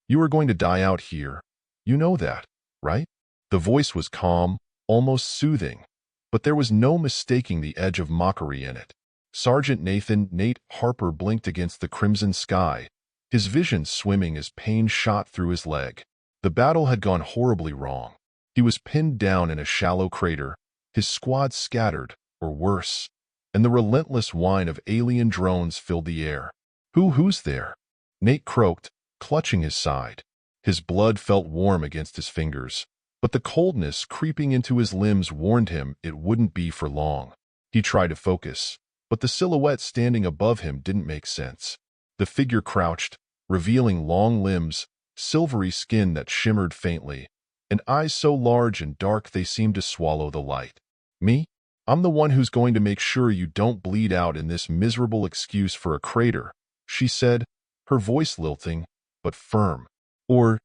You are going to die out here. You know that, right? The voice was calm, almost soothing, but there was no mistaking the edge of mockery in it. Sergeant Nate Harper blinked against the crimson sky, his vision swimming as pain shot through his leg. The battle had gone horribly wrong. He was pinned down in a shallow crater, his squad scattered, or worse, and the relentless whine of alien drones filled the air. Who's there? Nate croaked, clutching his side. His blood felt warm against his fingers, but the coldness creeping into his limbs warned him it wouldn't be for long. He tried to focus, but the silhouette standing above him didn't make sense. The figure crouched, revealing long limbs, silvery skin that shimmered faintly, and eyes so large and dark they seemed to swallow the light. Me? I'm the one who's going to make sure you don't bleed out in this miserable excuse for a crater, she said, her voice lilting, but firm. Or,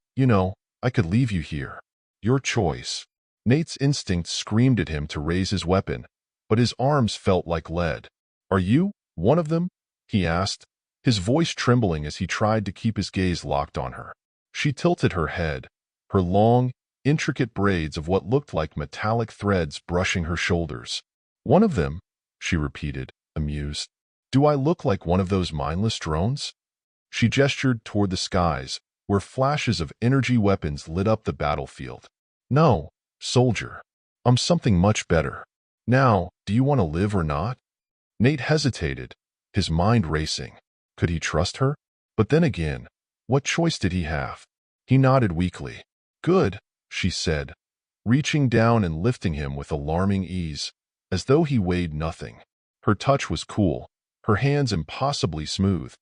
I could leave you here. Your choice. Nate's instinct screamed at him to raise his weapon, but his arms felt like lead. Are you one of them? He asked, his voice trembling as he tried to keep his gaze locked on her. She tilted her head, her long, intricate braids of what looked like metallic threads brushing her shoulders. One of them, she repeated, amused. Do I look like one of those mindless drones? She gestured toward the skies, where flashes of energy weapons lit up the battlefield. No, soldier. I'm something much better. Now, do you want to live or not? Nate hesitated, his mind racing. Could he trust her? But then again, what choice did he have? He nodded weakly. Good, she said, reaching down and lifting him with alarming ease, as though he weighed nothing. Her touch was cool, her hands impossibly smooth,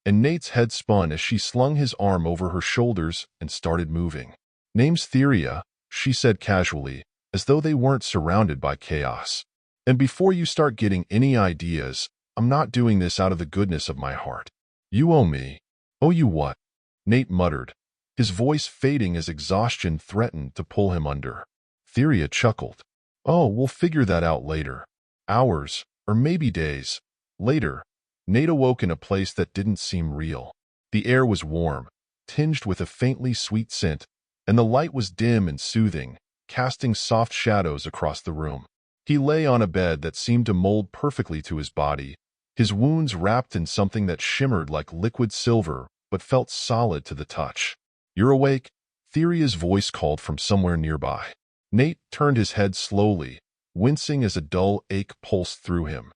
and Nate's head spun as she slung his arm over her shoulders and started moving. Name's Thyria, she said casually, as though they weren't surrounded by chaos. And before you start getting any ideas, I'm not doing this out of the goodness of my heart. You owe me. Owe you what? Nate muttered, his voice fading as exhaustion threatened to pull him under. Thyria chuckled. Oh, we'll figure that out later. Hours, or maybe days. Later, Nate awoke in a place that didn't seem real. The air was warm, tinged with a faintly sweet scent, and the light was dim and soothing, casting soft shadows across the room. He lay on a bed that seemed to mold perfectly to his body, his wounds wrapped in something that shimmered like liquid silver but felt solid to the touch. You're awake? Thyria's voice called from somewhere nearby. Nate turned his head slowly, wincing as a dull ache pulsed through him.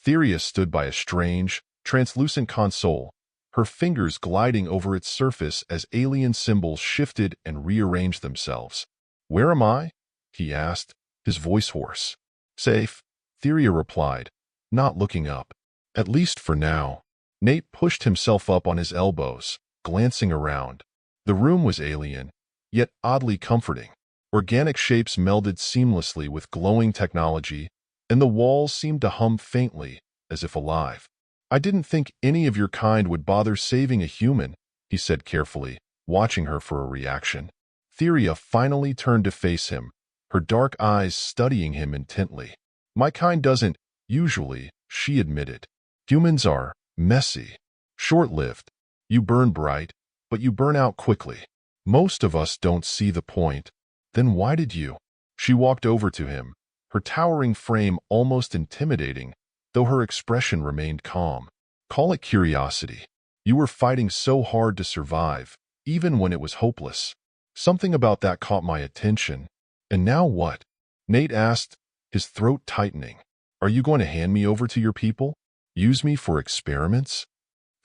Thyria stood by a strange, translucent console, her fingers gliding over its surface as alien symbols shifted and rearranged themselves. Where am I? He asked, his voice hoarse. Safe, Thyria replied, not looking up. At least for now. Nate pushed himself up on his elbows, glancing around. The room was alien, yet oddly comforting. Organic shapes melded seamlessly with glowing technology, and the walls seemed to hum faintly, as if alive. I didn't think any of your kind would bother saving a human, he said carefully, watching her for a reaction. Thyria finally turned to face him, her dark eyes studying him intently. My kind doesn't, usually, she admitted. Humans are messy, short-lived. You burn bright, but you burn out quickly. Most of us don't see the point. Then why did you? She walked over to him, her towering frame almost intimidating, though her expression remained calm. Call it curiosity. You were fighting so hard to survive, even when it was hopeless. Something about that caught my attention. And now what? Nate asked, his throat tightening. Are you going to hand me over to your people? Use me for experiments?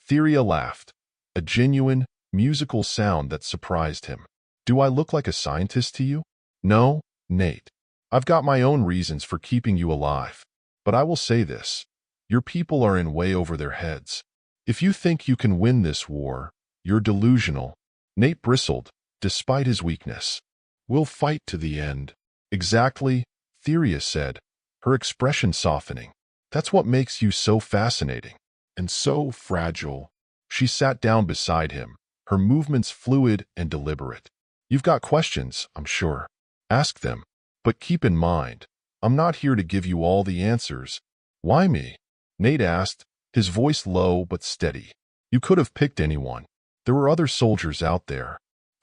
Thyria laughed, a genuine, musical sound that surprised him. Do I look like a scientist to you? No, Nate. I've got my own reasons for keeping you alive. But I will say this. Your people are in way over their heads. If you think you can win this war, you're delusional. Nate bristled, despite his weakness. We'll fight to the end. Exactly, Thyria said, her expression softening. That's what makes you so fascinating. And so fragile. She sat down beside him, her movements fluid and deliberate. You've got questions, I'm sure. Ask them. But keep in mind, I'm not here to give you all the answers. Why me? Nate asked, his voice low but steady. You could have picked anyone. There were other soldiers out there.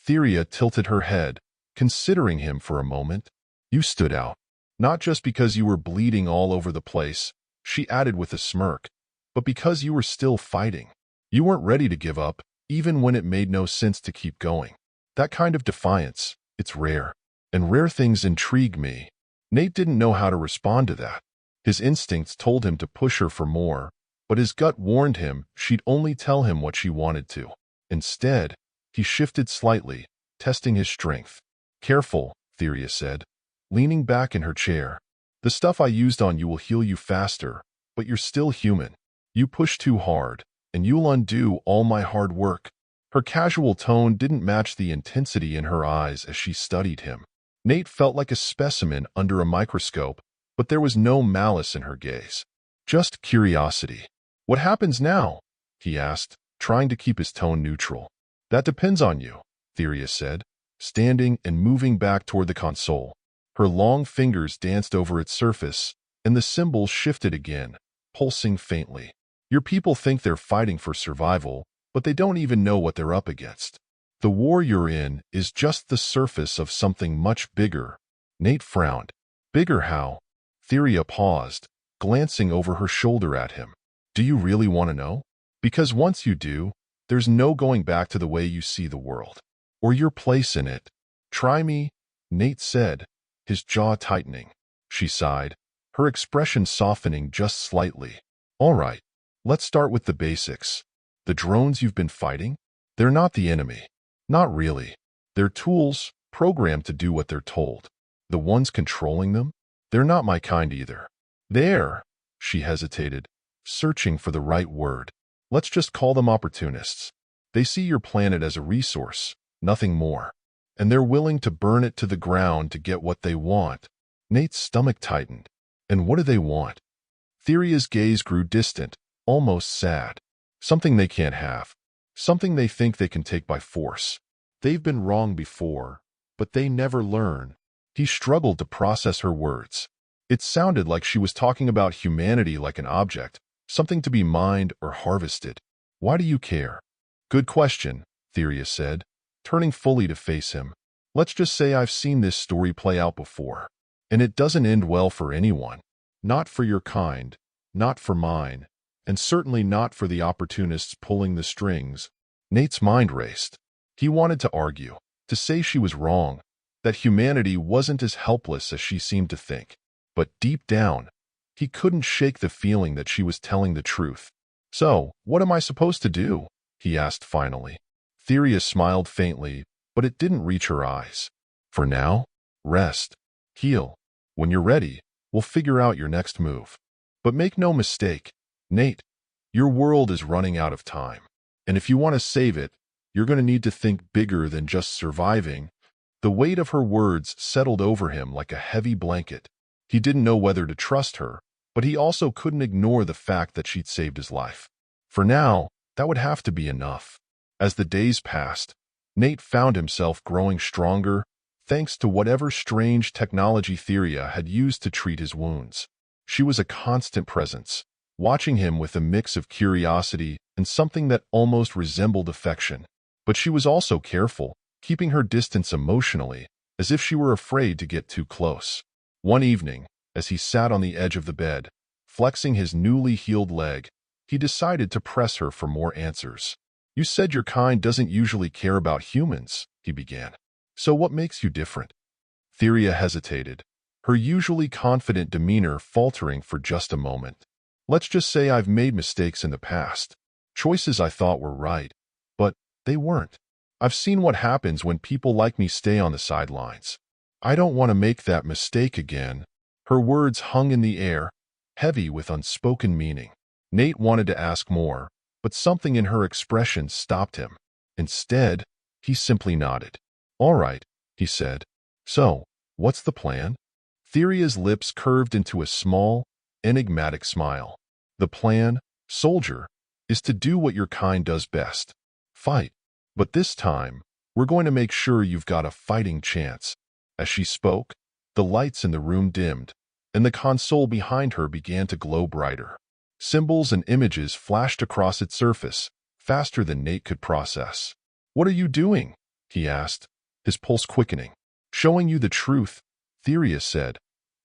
Thyria tilted her head, considering him for a moment. You stood out. Not just because you were bleeding all over the place, she added with a smirk, but because you were still fighting. You weren't ready to give up, even when it made no sense to keep going. That kind of defiance, it's rare. And rare things intrigue me. Nate didn't know how to respond to that. His instincts told him to push her for more, but his gut warned him she'd only tell him what she wanted to. Instead, he shifted slightly, testing his strength. Careful, Thyria said, leaning back in her chair. The stuff I used on you will heal you faster, but you're still human. You push too hard, and you'll undo all my hard work. Her casual tone didn't match the intensity in her eyes as she studied him. Nate felt like a specimen under a microscope, but there was no malice in her gaze. Just curiosity. What happens now? He asked, trying to keep his tone neutral. That depends on you, Thyria said, standing and moving back toward the console. Her long fingers danced over its surface, and the symbols shifted again, pulsing faintly. Your people think they're fighting for survival, but they don't even know what they're up against. The war you're in is just the surface of something much bigger. Nate frowned. Bigger how? Thyria paused, glancing over her shoulder at him. Do you really want to know? Because once you do, there's no going back to the way you see the world, or your place in it. Try me, Nate said, his jaw tightening. She sighed, her expression softening just slightly. All right, let's start with the basics. The drones you've been fighting? They're not the enemy. Not really. They're tools, programmed to do what they're told. The ones controlling them? They're not my kind either. She hesitated, searching for the right word. Let's just call them opportunists. They see your planet as a resource, nothing more. And they're willing to burn it to the ground to get what they want. Nate's stomach tightened. And what do they want? Thyria's gaze grew distant, almost sad. Something they can't have. Something they think they can take by force. They've been wrong before, but they never learn. He struggled to process her words. It sounded like she was talking about humanity like an object, something to be mined or harvested. Why do you care? Good question, Thyria said, turning fully to face him. Let's just say I've seen this story play out before. And it doesn't end well for anyone. Not for your kind, not for mine, and certainly not for the opportunists pulling the strings. Nate's mind raced. He wanted to argue, to say she was wrong, that humanity wasn't as helpless as she seemed to think. But deep down, he couldn't shake the feeling that she was telling the truth. So, what am I supposed to do? He asked finally. Thyria smiled faintly, but it didn't reach her eyes. For now, rest. Heal. When you're ready, we'll figure out your next move. But make no mistake, Nate, your world is running out of time. And if you want to save it, you're going to need to think bigger than just surviving. The weight of her words settled over him like a heavy blanket. He didn't know whether to trust her, but he also couldn't ignore the fact that she'd saved his life. For now, that would have to be enough. As the days passed, Nate found himself growing stronger, thanks to whatever strange technology Thyria had used to treat his wounds. She was a constant presence, watching him with a mix of curiosity and something that almost resembled affection. But she was also careful, keeping her distance emotionally, as if she were afraid to get too close. One evening, as he sat on the edge of the bed, flexing his newly healed leg, he decided to press her for more answers. You said your kind doesn't usually care about humans, he began. So what makes you different? Thyria hesitated, her usually confident demeanor faltering for just a moment. Let's just say I've made mistakes in the past. Choices I thought were right, but they weren't. I've seen what happens when people like me stay on the sidelines. I don't want to make that mistake again. Her words hung in the air, heavy with unspoken meaning. Nate wanted to ask more, but something in her expression stopped him. Instead, he simply nodded. All right, he said. So, what's the plan? Thyria's lips curved into a small, enigmatic smile. The plan, soldier, is to do what your kind does best. Fight. But this time, we're going to make sure you've got a fighting chance. As she spoke, the lights in the room dimmed, and the console behind her began to glow brighter. Symbols and images flashed across its surface, faster than Nate could process. What are you doing? he asked, his pulse quickening. Showing you the truth, Thyria said,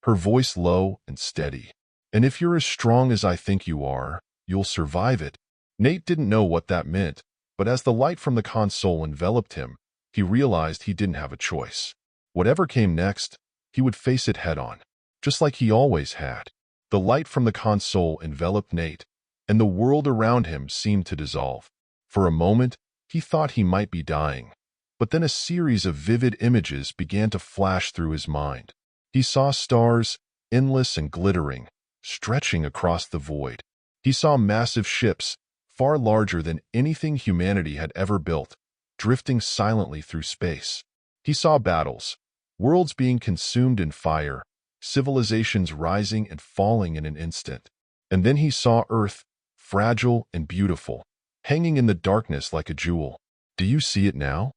her voice low and steady. And if you're as strong as I think you are, you'll survive it. Nate didn't know what that meant, but as the light from the console enveloped him, he realized he didn't have a choice. Whatever came next, he would face it head-on, just like he always had. The light from the console enveloped Nate, and the world around him seemed to dissolve. For a moment, he thought he might be dying, but then a series of vivid images began to flash through his mind. He saw stars, endless and glittering, stretching across the void. He saw massive ships, far larger than anything humanity had ever built, drifting silently through space. He saw battles, worlds being consumed in fire, civilizations rising and falling in an instant. And then he saw Earth, fragile and beautiful, hanging in the darkness like a jewel. Do you see it now?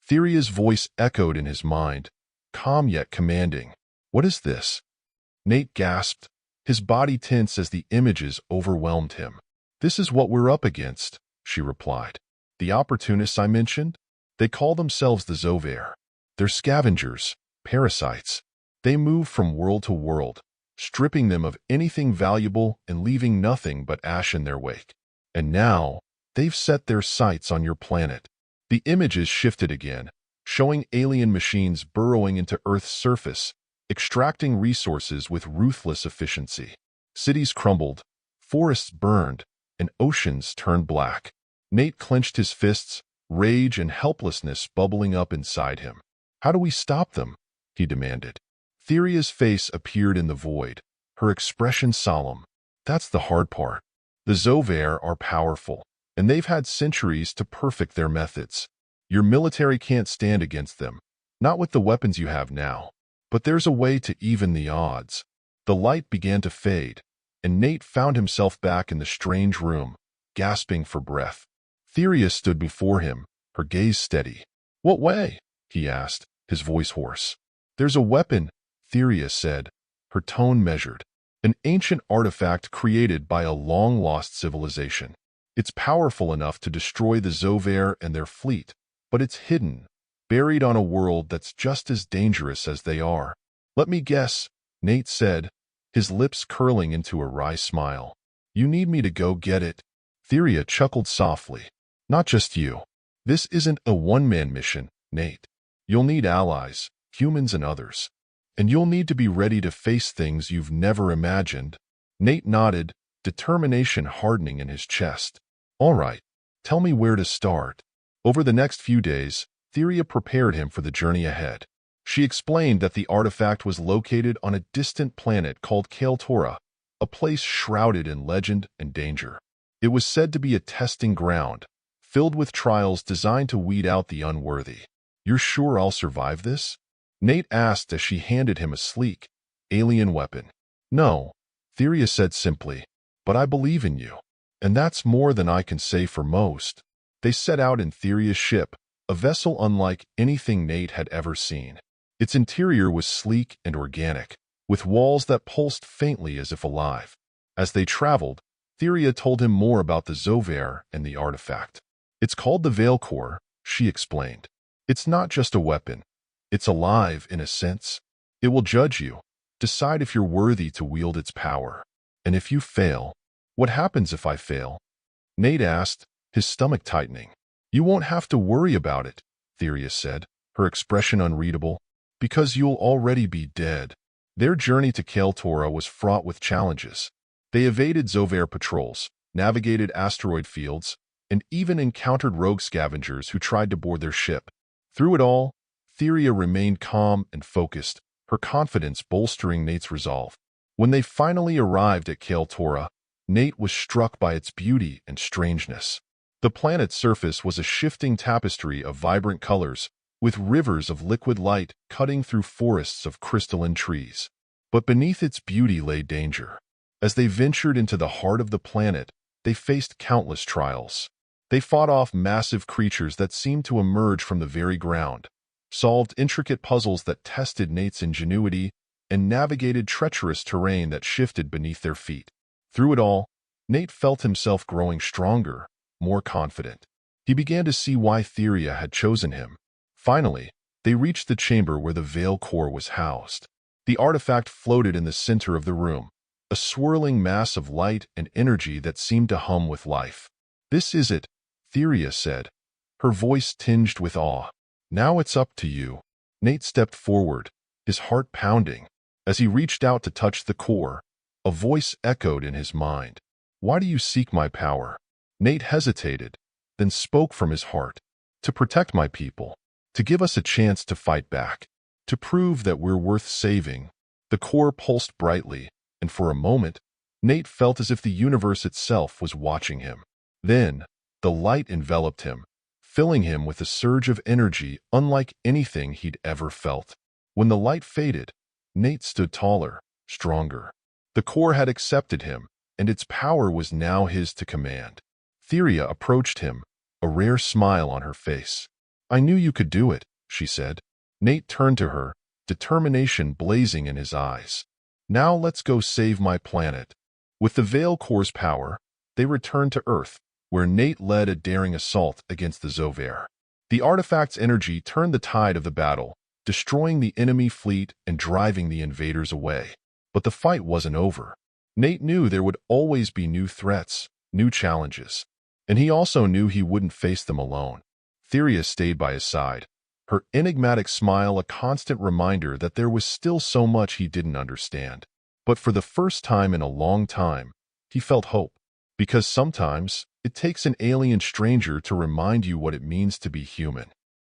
Thyria's voice echoed in his mind, calm yet commanding. What is this? Nate gasped, his body tense as the images overwhelmed him. This is what we're up against, she replied. The opportunists I mentioned? They call themselves the Zho'vair. They're scavengers, parasites. They move from world to world, stripping them of anything valuable and leaving nothing but ash in their wake. And now, they've set their sights on your planet. The images shifted again, showing alien machines burrowing into Earth's surface, extracting resources with ruthless efficiency. Cities crumbled, forests burned, and oceans turned black. Nate clenched his fists, rage and helplessness bubbling up inside him. How do we stop them? He demanded. Thyria's face appeared in the void, her expression solemn. That's the hard part. The Zho'vair are powerful, and they've had centuries to perfect their methods. Your military can't stand against them, not with the weapons you have now. But there's a way to even the odds. The light began to fade, and Nate found himself back in the strange room, gasping for breath. Thyria stood before him, her gaze steady. What way? He asked, his voice hoarse. There's a weapon, Thyria said, her tone measured. An ancient artifact created by a long-lost civilization. It's powerful enough to destroy the Zho'vair and their fleet, but it's hidden, buried on a world that's just as dangerous as they are. Let me guess, Nate said, his lips curling into a wry smile. You need me to go get it? Thyria chuckled softly. Not just you. This isn't a one-man mission, Nate. You'll need allies, humans and others. And you'll need to be ready to face things you've never imagined. Nate nodded, determination hardening in his chest. All right, tell me where to start. Over the next few days, Thyria prepared him for the journey ahead. She explained that the artifact was located on a distant planet called Kael'Torah, a place shrouded in legend and danger. It was said to be a testing ground, filled with trials designed to weed out the unworthy. You're sure I'll survive this? Nate asked as she handed him a sleek, alien weapon. No, Thyria said simply, but I believe in you. And that's more than I can say for most. They set out in Thyria's ship, a vessel unlike anything Nate had ever seen. Its interior was sleek and organic, with walls that pulsed faintly as if alive. As they traveled, Thyria told him more about the Zho'vair and the artifact. It's called the Veyl Core, she explained. It's not just a weapon. It's alive, in a sense. It will judge you, decide if you're worthy to wield its power. And if you fail, what happens if I fail? Nate asked, his stomach tightening. You won't have to worry about it, Thyria said, her expression unreadable, because you'll already be dead. Their journey to Kael'Torah was fraught with challenges. They evaded Zho'vair patrols, navigated asteroid fields, and even encountered rogue scavengers who tried to board their ship. Through it all, Thyria remained calm and focused, her confidence bolstering Nate's resolve. When they finally arrived at Kael'Torah, Nate was struck by its beauty and strangeness. The planet's surface was a shifting tapestry of vibrant colors, with rivers of liquid light cutting through forests of crystalline trees. But beneath its beauty lay danger. As they ventured into the heart of the planet, they faced countless trials. They fought off massive creatures that seemed to emerge from the very ground, solved intricate puzzles that tested Nate's ingenuity, and navigated treacherous terrain that shifted beneath their feet. Through it all, Nate felt himself growing stronger, more confident. He began to see why Thyria had chosen him. Finally, they reached the chamber where the Veyl Core was housed. The artifact floated in the center of the room, a swirling mass of light and energy that seemed to hum with life. "This is it," Thyria said, her voice tinged with awe. "Now it's up to you." Nate stepped forward, his heart pounding. As he reached out to touch the core, a voice echoed in his mind. "Why do you seek my power?" Nate hesitated, then spoke from his heart. "To protect my people, to give us a chance to fight back, to prove that we're worth saving." The core pulsed brightly, and for a moment, Nate felt as if the universe itself was watching him. Then, the light enveloped him, filling him with a surge of energy unlike anything he'd ever felt. When the light faded, Nate stood taller, stronger. The core had accepted him, and its power was now his to command. Thyria approached him, a rare smile on her face. "I knew you could do it," she said. Nate turned to her, determination blazing in his eyes. "Now let's go save my planet." With the Veyl Core's power, they returned to Earth, where Nate led a daring assault against the Zho'vair. The artifact's energy turned the tide of the battle, destroying the enemy fleet and driving the invaders away. But the fight wasn't over. Nate knew there would always be new threats, new challenges. And he also knew he wouldn't face them alone. Thyria stayed by his side, her enigmatic smile a constant reminder that there was still so much he didn't understand. But for the first time in a long time, he felt hope. Because sometimes, it takes an alien stranger to remind you what it means to be human.